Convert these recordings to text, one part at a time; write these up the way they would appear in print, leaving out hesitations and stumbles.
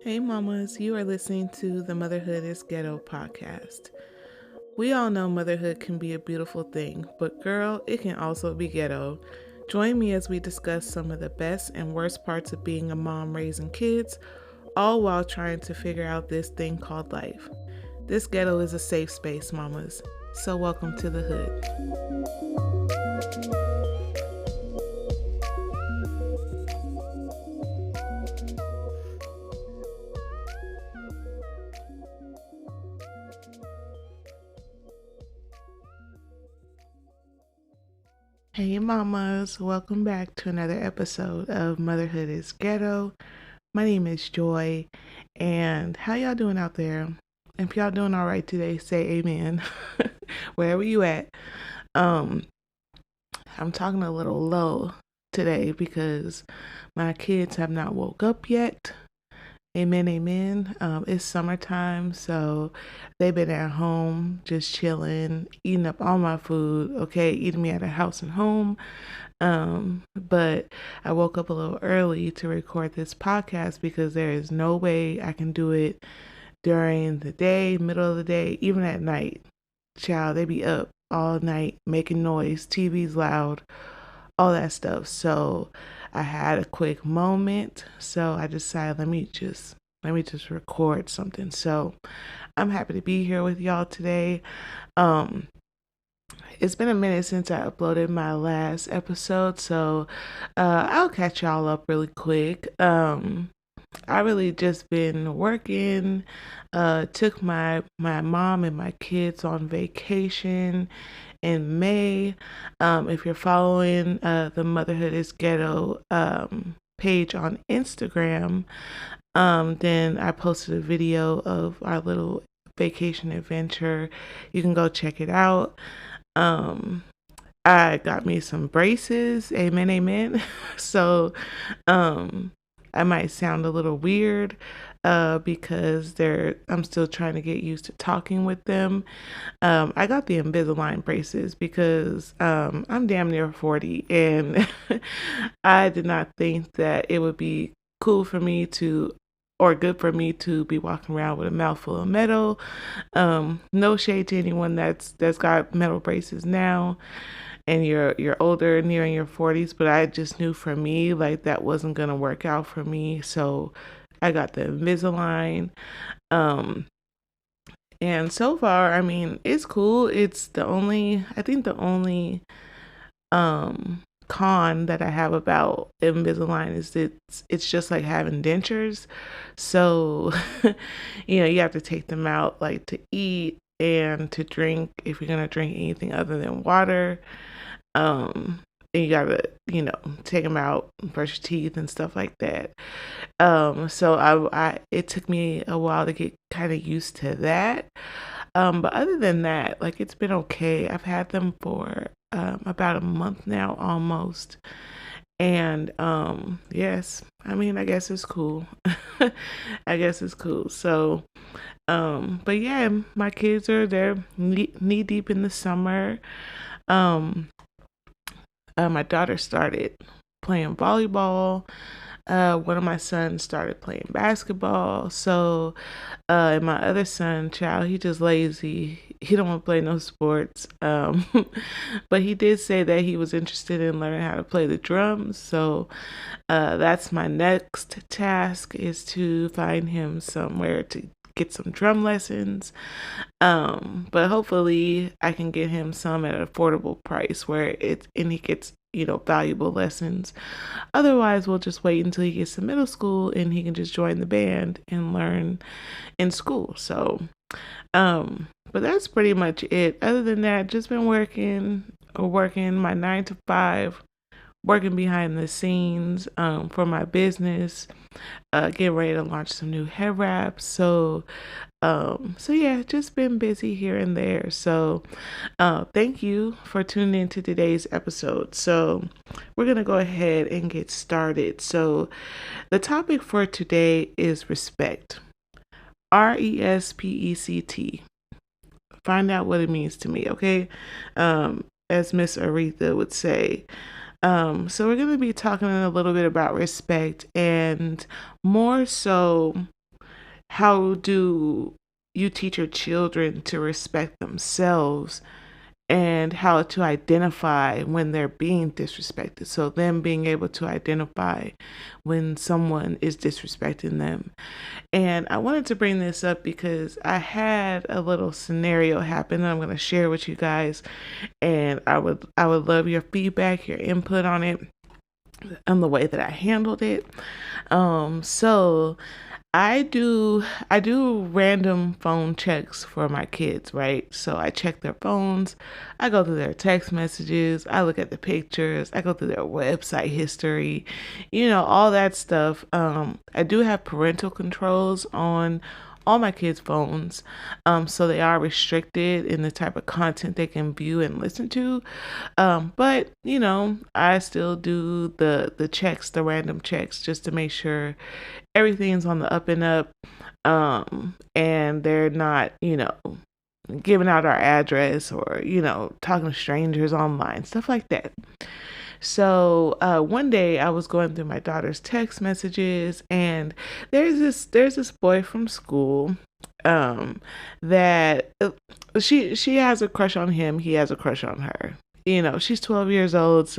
Hey mamas, you are listening to the Motherhood is Ghetto podcast. We all know motherhood can be a beautiful thing, but girl, it can also be ghetto. Join me as we discuss some of the best and worst parts of being a mom raising kids, all while trying to figure out this thing called life. This ghetto is a safe space, mamas. So welcome to the hood. Hey mamas, welcome back to another episode of Motherhood is Ghetto. My name is Joy, and how y'all doing out there? If y'all doing all right today, say amen. Wherever you at. Um, I'm talking a little low today because my kids have not woke up yet. Amen, amen. It's summertime, so they've been at home just chilling, eating up all my food, okay, eating me out of house and home. But I woke up a little early to record this podcast because there is no way I can do it during the day, middle of the day, even at night. Child, they be up all night making noise, TV's loud, all that stuff. So I had a quick moment, so I decided let me just record something. So I'm happy to be here with y'all today. It's been a minute since I uploaded my last episode, so I'll catch y'all up really quick. I really just been working. Took my mom and my kids on vacation in May. If you're following the Motherhood is Ghetto page on Instagram, then I posted a video of our little vacation adventure. You can go check it out. Um, I got me some braces. Amen, amen. So, I might sound a little weird, because I'm still trying to get used to talking with them. I got the Invisalign braces because, I'm damn near 40 and I did not think that it would be cool for me to or good for me to be walking around with a mouthful of metal. No shade to anyone that's got metal braces now and you're older, nearing your 40s, but I just knew for me like that wasn't gonna work out for me. So I got the Invisalign. Um and so far, I mean, it's cool. I think the only con that I have about Invisalign is it's just like having dentures. So, you have to take them out like to eat and to drink if you're gonna drink anything other than water. Um, and you gotta, take them out, brush your teeth and stuff like that. So I it took me a while to get kind of used to that. But other than that, like it's been okay. I've had them for about a month now almost. And yes, I mean I guess it's cool. I guess it's cool. So but yeah, my kids they're knee deep in the summer. Um my daughter started playing volleyball. One of my sons started playing basketball. So, and my other son, child, he just lazy. He don't want to play no sports. But he did say that he was interested in learning how to play the drums. So, that's my next task is to find him somewhere to get some drum lessons. But hopefully I can get him some at an affordable price and he gets, valuable lessons. Otherwise, we'll just wait until he gets to middle school and he can just join the band and learn in school. So, but that's pretty much it. Other than that, just been working my 9 to 5, working behind the scenes, for my business, getting ready to launch some new head wraps. So yeah, just been busy here and there. So, thank you for tuning into today's episode. So, we're going to go ahead and get started. So, the topic for today is respect. R.E.S.P.E.C.T. Find out what it means to me, okay? As Miss Aretha would say. So we're going to be talking a little bit about respect and more so how do you teach your children to respect themselves and how to identify when they're being disrespected? So them being able to identify when someone is disrespecting them. And I wanted to bring this up because I had a little scenario happen that I'm going to share with you guys, and I would love your feedback, your input on it, on the way that I handled it. So I do random phone checks for my kids, right? So I check their phones, I go through their text messages, I look at the pictures, I go through their website history, all that stuff. I do have parental controls on all my kids' phones. So they are restricted in the type of content they can view and listen to. But I still do the checks, the random checks, just to make sure everything's on the up and up. And they're not, giving out our address or, talking to strangers online, stuff like that. So one day I was going through my daughter's text messages, and there's this boy from school that she has a crush on him. He has a crush on her. She's 12 years old,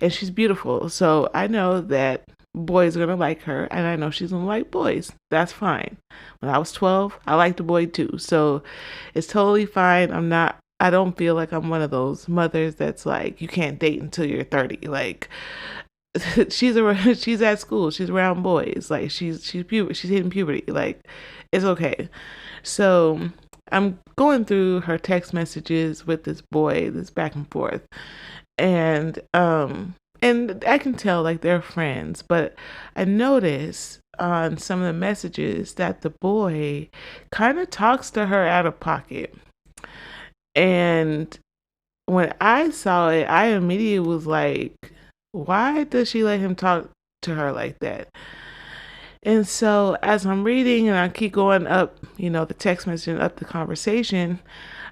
and she's beautiful. So I know that boys are gonna like her, and I know she's gonna like boys. That's fine. When I was 12, I liked a boy too. So it's totally fine. I don't feel like I'm one of those mothers that's like, you can't date until you're 30. Like, she's at school, she's around boys, like she's hitting puberty. Like, it's okay. So I'm going through her text messages with this boy, this back and forth, and I can tell like they're friends, but I notice on some of the messages that the boy kind of talks to her out of pocket. And when I saw it, I immediately was like, why does she let him talk to her like that? And so as I'm reading and I keep going up, the text message and up the conversation,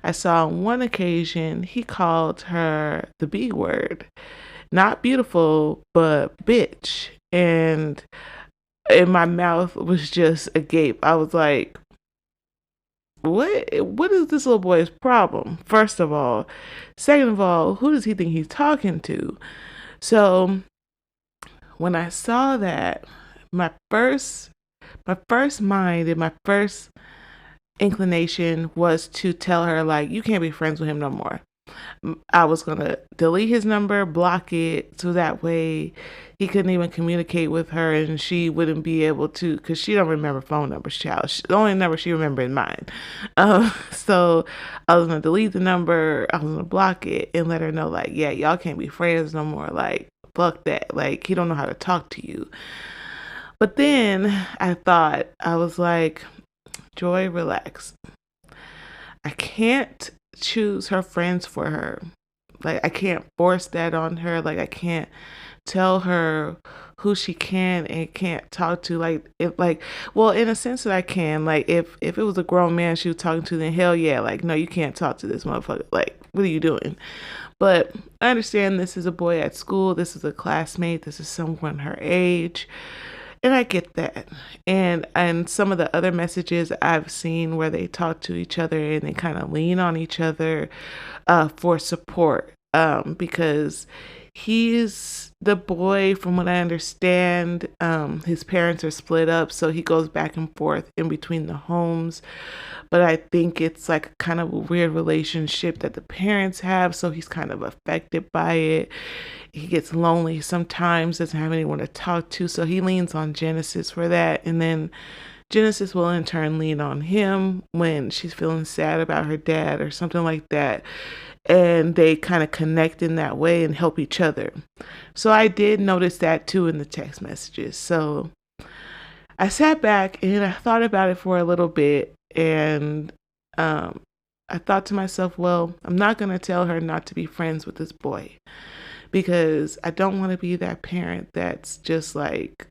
I saw on one occasion he called her the B word. Not beautiful, but bitch. And my mouth was just agape. I was like, what is this little boy's problem? First of all. Second of all, who does he think he's talking to? So when I saw that, my first mind and my first inclination was to tell her, like, you can't be friends with him no more. I was going to delete his number, block it, so that way he couldn't even communicate with her, and she wouldn't be able to, because she don't remember phone numbers, child. The only number she remembered is mine. So I was going to delete the number, I was going to block it, and let her know, like, yeah, y'all can't be friends no more. Like, fuck that. Like, he don't know how to talk to you. But then I was like, Joy, relax. I can't choose her friends for her. Like, I can't force that on her. Like, I can't tell her who she can and can't talk to. Like, well, in a sense that I can. Like, if it was a grown man she was talking to, then hell yeah. Like, no, you can't talk to this motherfucker. Like, what are you doing? But I understand this is a boy at school. This is a classmate. This is someone her age. And I get that. And some of the other messages I've seen where they talk to each other and they kind of lean on each other for support, because he's the boy, from what I understand, his parents are split up, so he goes back and forth in between the homes. But I think it's like kind of a weird relationship that the parents have, so he's kind of affected by it. He gets lonely sometimes, doesn't have anyone to talk to, so he leans on Genesis for that. And then Genesis will in turn lean on him when she's feeling sad about her dad or something like that. And they kind of connect in that way and help each other. So I did notice that too in the text messages. So I sat back and I thought about it for a little bit. And I thought to myself, well, I'm not going to tell her not to be friends with this boy, because I don't want to be that parent that's just like,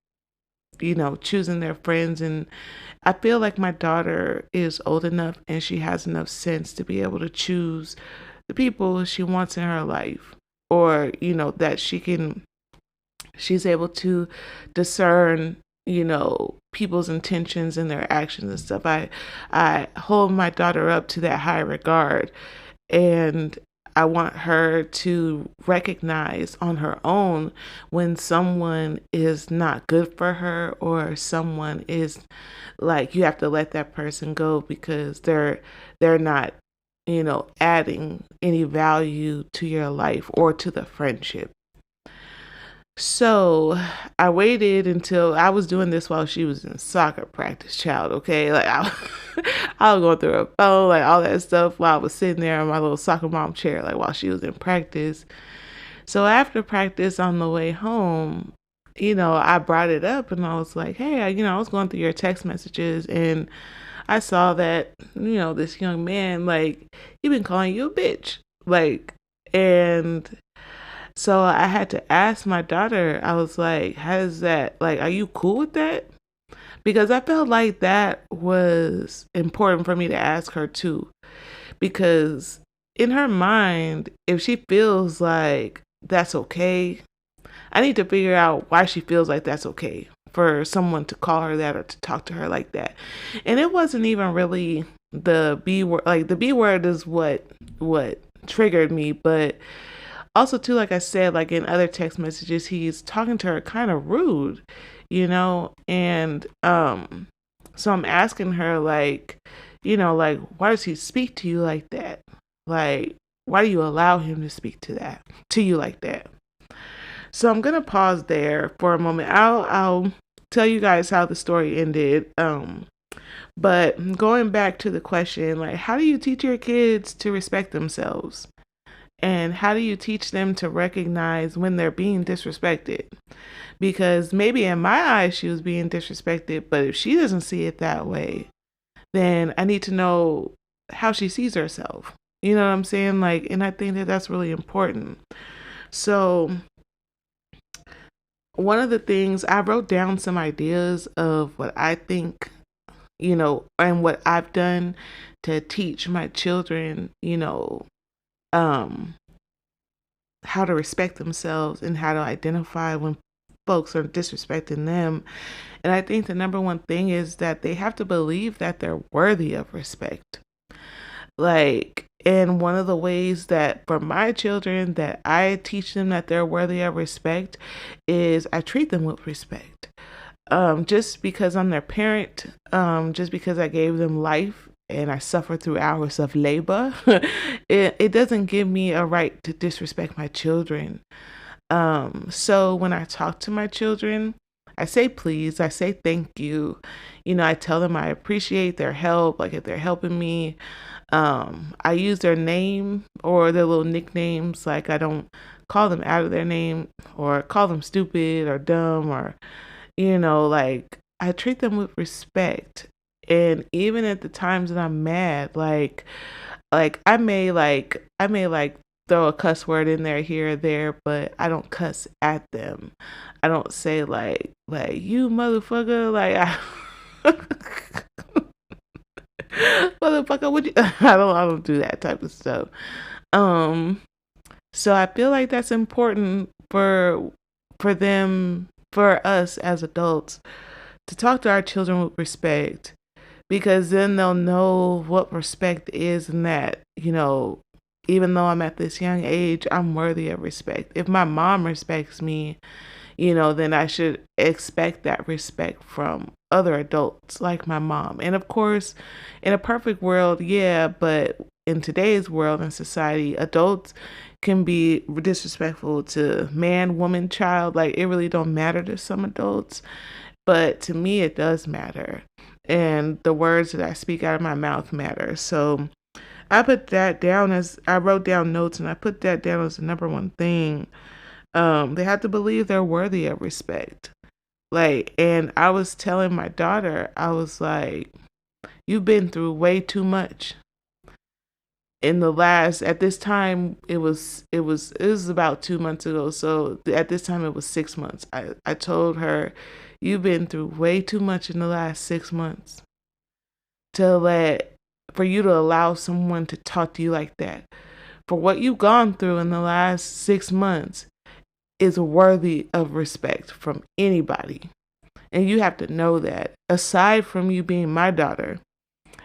choosing their friends. And I feel like my daughter is old enough and she has enough sense to be able to choose the people she wants in her life, or, that she's able to discern, people's intentions and their actions and stuff. I hold my daughter up to that high regard, and I want her to recognize on her own when someone is not good for her, or someone is like, you have to let that person go because they're not, adding any value to your life or to the friendship. So I waited until I was doing this while she was in soccer practice, child. Okay. Like I was going through her phone, like all that stuff while I was sitting there in my little soccer mom chair, like while she was in practice. So after practice on the way home, I brought it up and I was like, hey, I was going through your text messages and I saw that, this young man, like, he been calling you a bitch. Like, and so I had to ask my daughter, I was like, how is that? Like, are you cool with that? Because I felt like that was important for me to ask her too. Because in her mind, if she feels like that's okay, I need to figure out why she feels like that's okay for someone to call her that or to talk to her like that. And it wasn't even really the B word. Like, the B word is what triggered me, but also too, like I said, like in other text messages, he's talking to her kind of rude, and so I'm asking her, like, like, why does he speak to you like that? Like, why do you allow him to speak to you like that? So I'm gonna pause there for a moment. I'll tell you guys how the story ended. But going back to the question, like, how do you teach your kids to respect themselves? And how do you teach them to recognize when they're being disrespected? Because maybe in my eyes she was being disrespected, but if she doesn't see it that way, then I need to know how she sees herself. You know what I'm saying? Like, and I think that that's really important. So one of the things, I wrote down some ideas of what I think, and what I've done to teach my children, um, how to respect themselves and how to identify when folks are disrespecting them. And I think the number one thing is that they have to believe that they're worthy of respect. Like, and one of the ways that for my children that I teach them that they're worthy of respect is I treat them with respect. Just because I'm their parent, just because I gave them life and I suffered through hours of labor, it doesn't give me a right to disrespect my children. So when I talk to my children, I say please, I say thank you. I tell them I appreciate their help, like if they're helping me. I use their name or their little nicknames, like I don't call them out of their name or call them stupid or dumb or, like I treat them with respect. And even at the times that I'm mad, like I may throw a cuss word in there here or there, but I don't cuss at them. I don't say like you motherfucker, like motherfucker, would you I don't do that type of stuff. Um so I feel like that's important for them, for us as adults, to talk to our children with respect, because then they'll know what respect is, and that, even though I'm at this young age, I'm worthy of respect. If my mom respects me, then I should expect that respect from other adults like my mom. And of course, in a perfect world, yeah, but in today's world and society, adults can be disrespectful to man, woman, child. Like, it really don't matter to some adults, but to me, it does matter. And the words that I speak out of my mouth matter. So I put that down as, I wrote down notes and I put that down as the number one thing. They have to believe they're worthy of respect. Like, and I was telling my daughter, I was like, you've been through way too much. At this time, it was about 2 months ago. So at this time it was 6 months. I told her, you've been through way too much in the last 6 months for you to allow someone to talk to you like that. For what you've gone through in the last 6 months is worthy of respect from anybody. And you have to know that aside from you being my daughter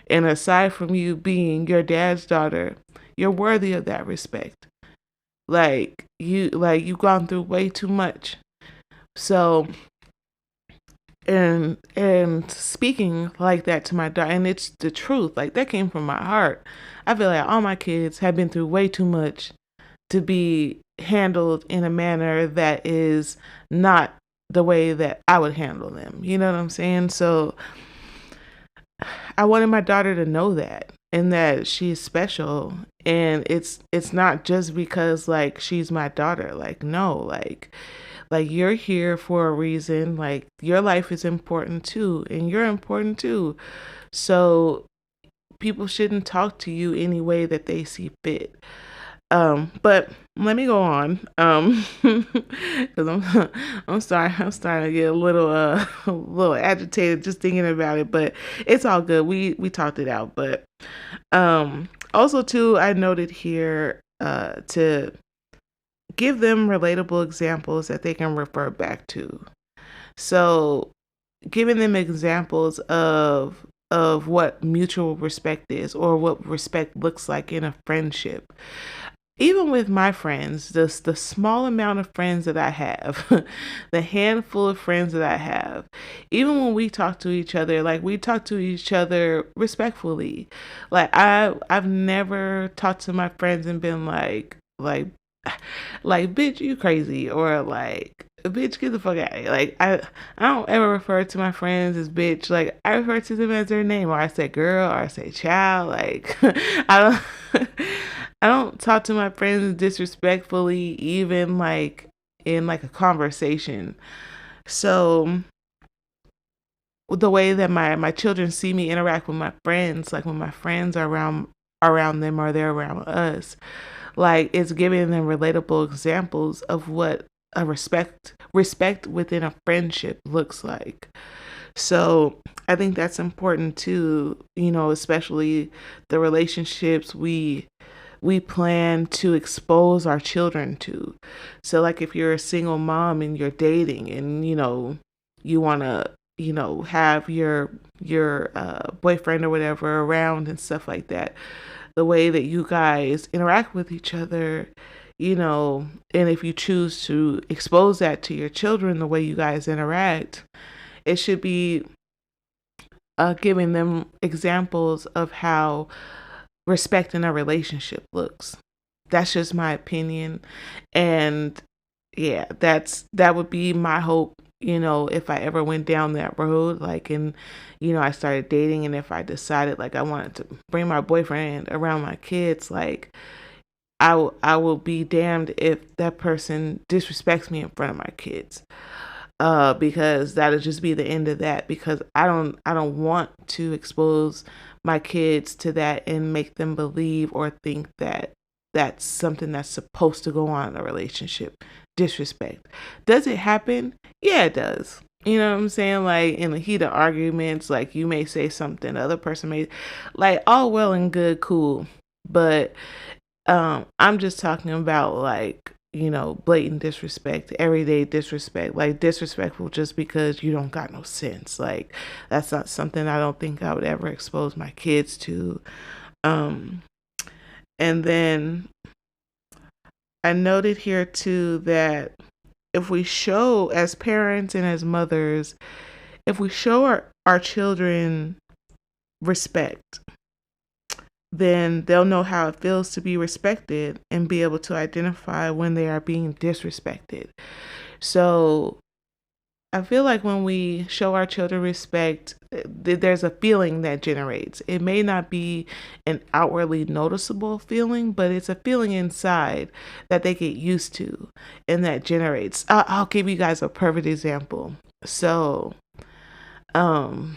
and aside from you being your dad's daughter, you're worthy of that respect. You've gone through way too much. So and speaking like that to my daughter, and it's the truth, like that came from my heart. I feel like all my kids have been through way too much to be handled in a manner that is not the way that I would handle them. You know what I'm saying? So I wanted my daughter to know that and that she's special, and it's not just because like she's my daughter. Like no, like you're here for a reason. Like your life is important too, and you're important too. So people shouldn't talk to you any way that they see fit. But let me go on. Because I'm sorry, I'm starting to get a little a little agitated just thinking about it. But it's all good. We talked it out. But also too, I noted here to give them relatable examples that they can refer back to. So giving them examples of what mutual respect is or what respect looks like in a friendship. Even with my friends, the small amount of friends that I have, the handful of friends that I have, even when we talk to each other, like we talk to each other respectfully. Like I've never talked to my friends and been like bitch you crazy, or like bitch get the fuck out of here. Like I don't ever refer to my friends as bitch. Like I refer to them as their name, or I say girl, or I say child. Like I don't I don't talk to my friends disrespectfully, even like in like a conversation. So the way that my children see me interact with my friends, like when my friends are around them or they're around us, like it's giving them relatable examples of what a respect within a friendship looks like. So I think that's important too, especially the relationships we plan to expose our children to. So like if you're a single mom and you're dating and you want to have your boyfriend or whatever around and stuff like that, the way that you guys interact with each other, and if you choose to expose that to your children, the way you guys interact, it should be giving them examples of how respect in a relationship looks. That's just my opinion. And yeah, that would be my hope, if I ever went down that road, like, and, I started dating, and if I decided like I wanted to bring my boyfriend around my kids, like I will be damned if that person disrespects me in front of my kids. Because that'll just be the end of that, because I don't want to expose my kids to that and make them believe or think that that's something that's supposed to go on in a relationship. Disrespect. Does it happen? Yeah, it does. You know what I'm saying? Like in the heat of arguments, like you may say something, the other person may, like, all well and good, cool. But I'm just talking about like, blatant disrespect, everyday disrespect, like disrespectful just because you don't got no sense. Like that's not something I don't think I would ever expose my kids to. Um, and then I noted here too that if we show, as parents and as mothers, if we show our children respect, then they'll know how it feels to be respected and be able to identify when they are being disrespected. So I feel like when we show our children respect, there's a feeling that generates. It may not be an outwardly noticeable feeling, but it's a feeling inside that they get used to and that generates. I'll give you guys a perfect example. So, um,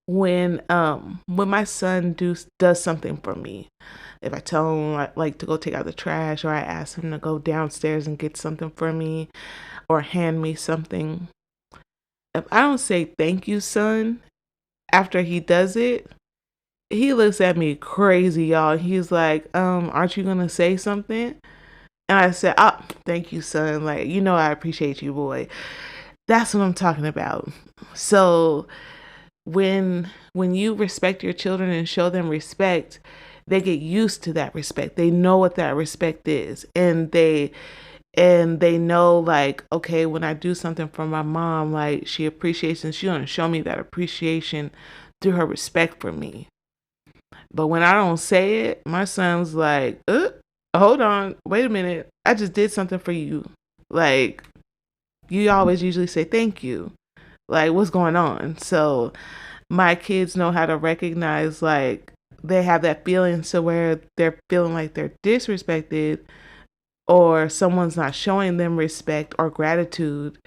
when my son does something for me, if I tell him like to go take out the trash, or I ask him to go downstairs and get something for me or hand me something, if I don't say thank you, son, after he does it, he looks at me crazy, y'all. He's like, aren't you gonna say something? And I said, thank you, son. Like, I appreciate you, boy. That's what I'm talking about. So when you respect your children and show them respect, they get used to that respect. They know what that respect is. And they know, like, okay, when I do something for my mom, like, she appreciates, and she's gonna show me that appreciation through her respect for me. But when I don't say it, my son's like, hold on, wait a minute, I just did something for you. Like, you always usually say thank you. Like, what's going on? So my kids know how to recognize, like, they have that feeling, so where they're feeling like they're disrespected, or someone's not showing them respect or gratitude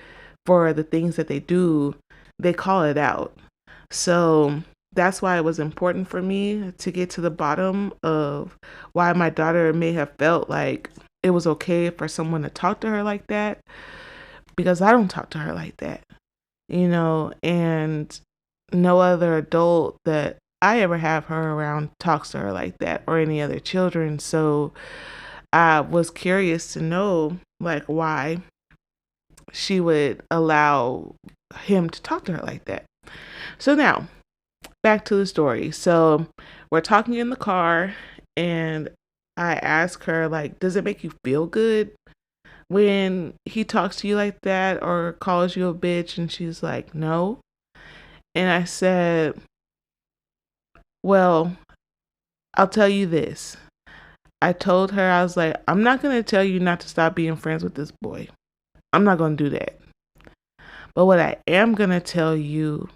for the things that they do, they call it out. So that's why it was important for me to get to the bottom of why my daughter may have felt like it was okay for someone to talk to her like that, because I don't talk to her like that, and no other adult that I ever have her around talks to her like that, or any other children. So I was curious to know, like, why she would allow him to talk to her like that. So now, back to the story. So we're talking in the car, and I ask her, like, does it make you feel good when he talks to you like that or calls you a bitch? And she's like, no. And I said, well, I'll tell you this. I told her, I was like, I'm not going to tell you not to stop being friends with this boy. I'm not going to do that. But what I am going to tell you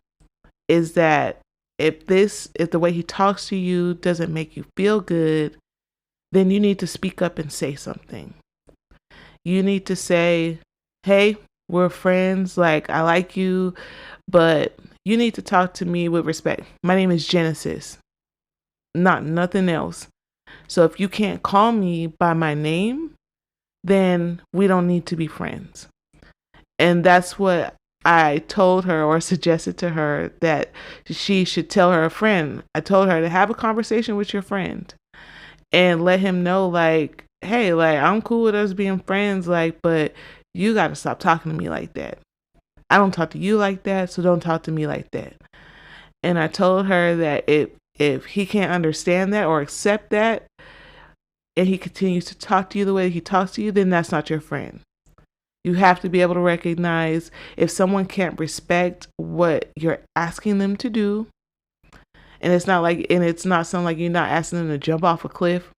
is that if the way he talks to you doesn't make you feel good, then you need to speak up and say something. You need to say, hey, we're friends. Like, I like you, but you need to talk to me with respect. My name is Genesis, not nothing else. So if you can't call me by my name, then we don't need to be friends. And that's what I told her, or suggested to her, that she should tell her friend. I told her to have a conversation with your friend and let him know, like, hey, like, I'm cool with us being friends, like, but you got to stop talking to me like that. I don't talk to you like that, so don't talk to me like that. And I told her that if he can't understand that or accept that, and he continues to talk to you the way he talks to you, then that's not your friend. You have to be able to recognize if someone can't respect what you're asking them to do, and it's not something like you're not asking them to jump off a cliff.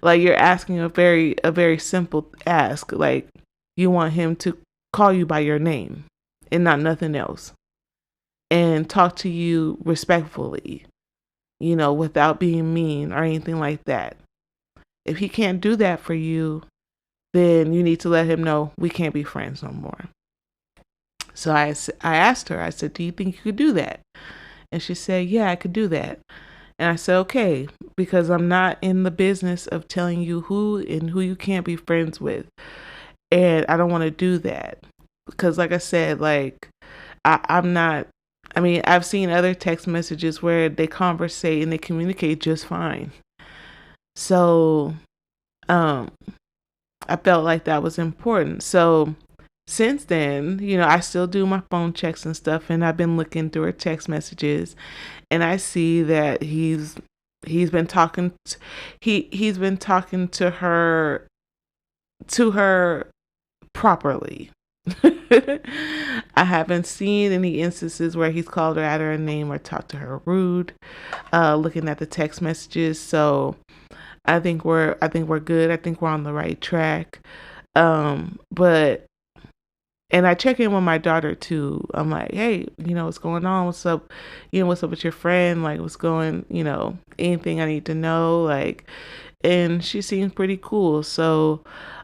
Like, you're asking a very simple ask. Like, you want him to call you by your name and not nothing else, and talk to you respectfully, without being mean or anything like that. If he can't do that for you, then you need to let him know we can't be friends no more. So I asked her, I said, do you think you could do that? And she said, yeah, I could do that. And I said, okay, because I'm not in the business of telling you who you can't be friends with. And I don't want to do that. Because like I said, like, I'm not, I mean, I've seen other text messages where they conversate and they communicate just fine. So, I felt like that was important. So since then, I still do my phone checks and stuff, and I've been looking through her text messages, and I see that he's been talking he's been talking to her properly. I haven't seen any instances where he's called her out of her name or talked to her rude, looking at the text messages. So I think we're good. I think we're on the right track. But and I check in with my daughter too. I'm like, hey, what's going on? What's up? What's up with your friend? Like, what's going, anything I need to know? Like, and she seems pretty cool. So,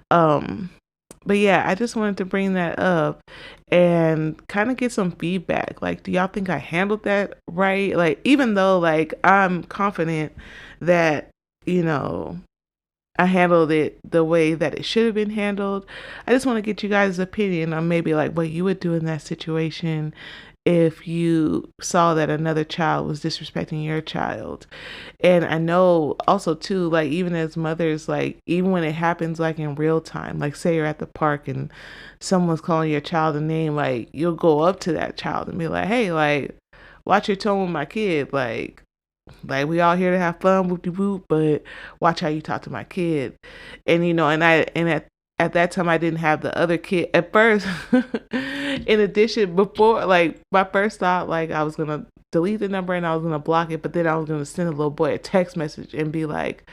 but yeah, I just wanted to bring that up and kind of get some feedback. Like, do y'all think I handled that right? Like, even though, like, I'm confident that, I handled it the way that it should have been handled. I just want to get you guys' opinion on maybe like what you would do in that situation if you saw that another child was disrespecting your child. And I know also too, like even as mothers, like even when it happens like in real time, like say you're at the park and someone's calling your child a name, like you'll go up to that child and be like, hey, like watch your tone with my kid. Like we all here to have fun, whoop de whoop, but watch how you talk to my kid. And at that time I didn't have the other kid at first. In addition, before like my first thought, like I was gonna delete the number and I was gonna block it, but then I was gonna send a little boy a text message and be like,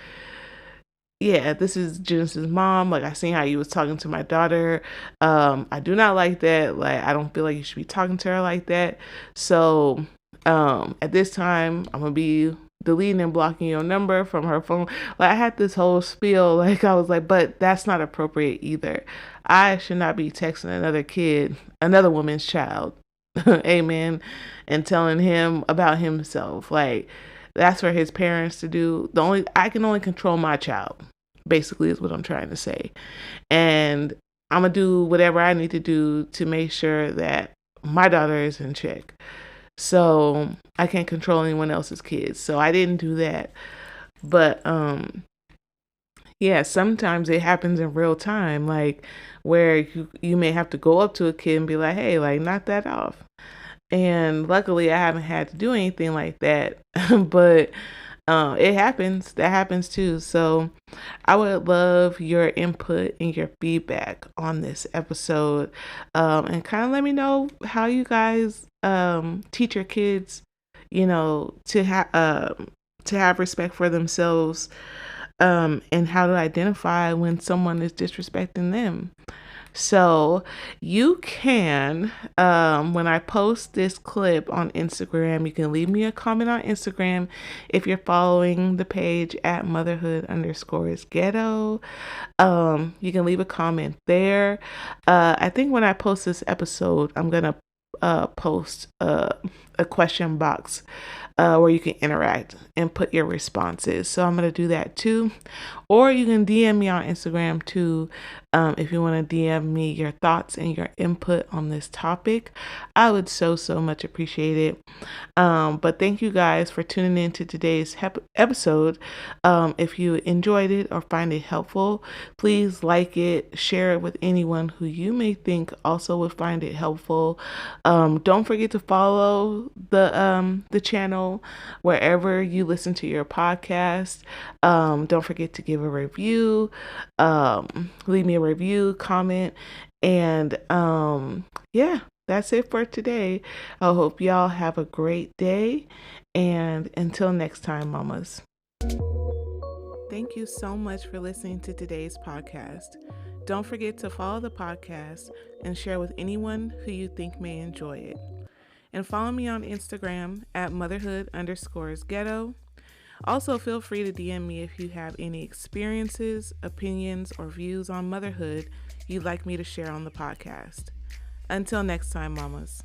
yeah, this is Genesis' mom. Like I seen how you was talking to my daughter. I do not like that. Like I don't feel like you should be talking to her like that. So at this time I'm gonna be deleting and blocking your number from her phone. Like I had this whole spiel. Like I was like, but that's not appropriate either. I should not be texting another kid, another woman's child. Amen. And telling him about himself. Like that's for his parents to do. I can only control my child, basically is what I'm trying to say. And I'm gonna do whatever I need to do to make sure that my daughter is in check. So I can't control anyone else's kids. So I didn't do that. But yeah, sometimes it happens in real time, like where you may have to go up to a kid and be like, hey, like knock that off. And luckily I haven't had to do anything like that. But it happens. That happens too. So I would love your input and your feedback on this episode, and kind of let me know how you guys teach your kids, to have respect for themselves, and how to identify when someone is disrespecting them. So you can, when I post this clip on Instagram, you can leave me a comment on Instagram if you're following the page at motherhood_ghetto. You can leave a comment there. I think when I post this episode, I'm gonna post a question box where you can interact and put your responses. So I'm going to do that too. Or you can DM me on Instagram too, if you want to DM me your thoughts and your input on this topic. I would so much appreciate it. But thank you guys for tuning in to today's episode. If you enjoyed it or find it helpful, please like it, share it with anyone who you may think also would find it helpful. Don't forget to follow the channel wherever you listen to your podcast. Don't forget to give a review, leave me a review, comment, and yeah, that's it for today. I hope y'all have a great day, and until next time, mamas. Thank you so much for listening to today's podcast. Don't forget to follow the podcast and share with anyone who you think may enjoy it. And follow me on Instagram at motherhood_ghetto. Also, feel free to DM me if you have any experiences, opinions, or views on motherhood you'd like me to share on the podcast. Until next time, mamas.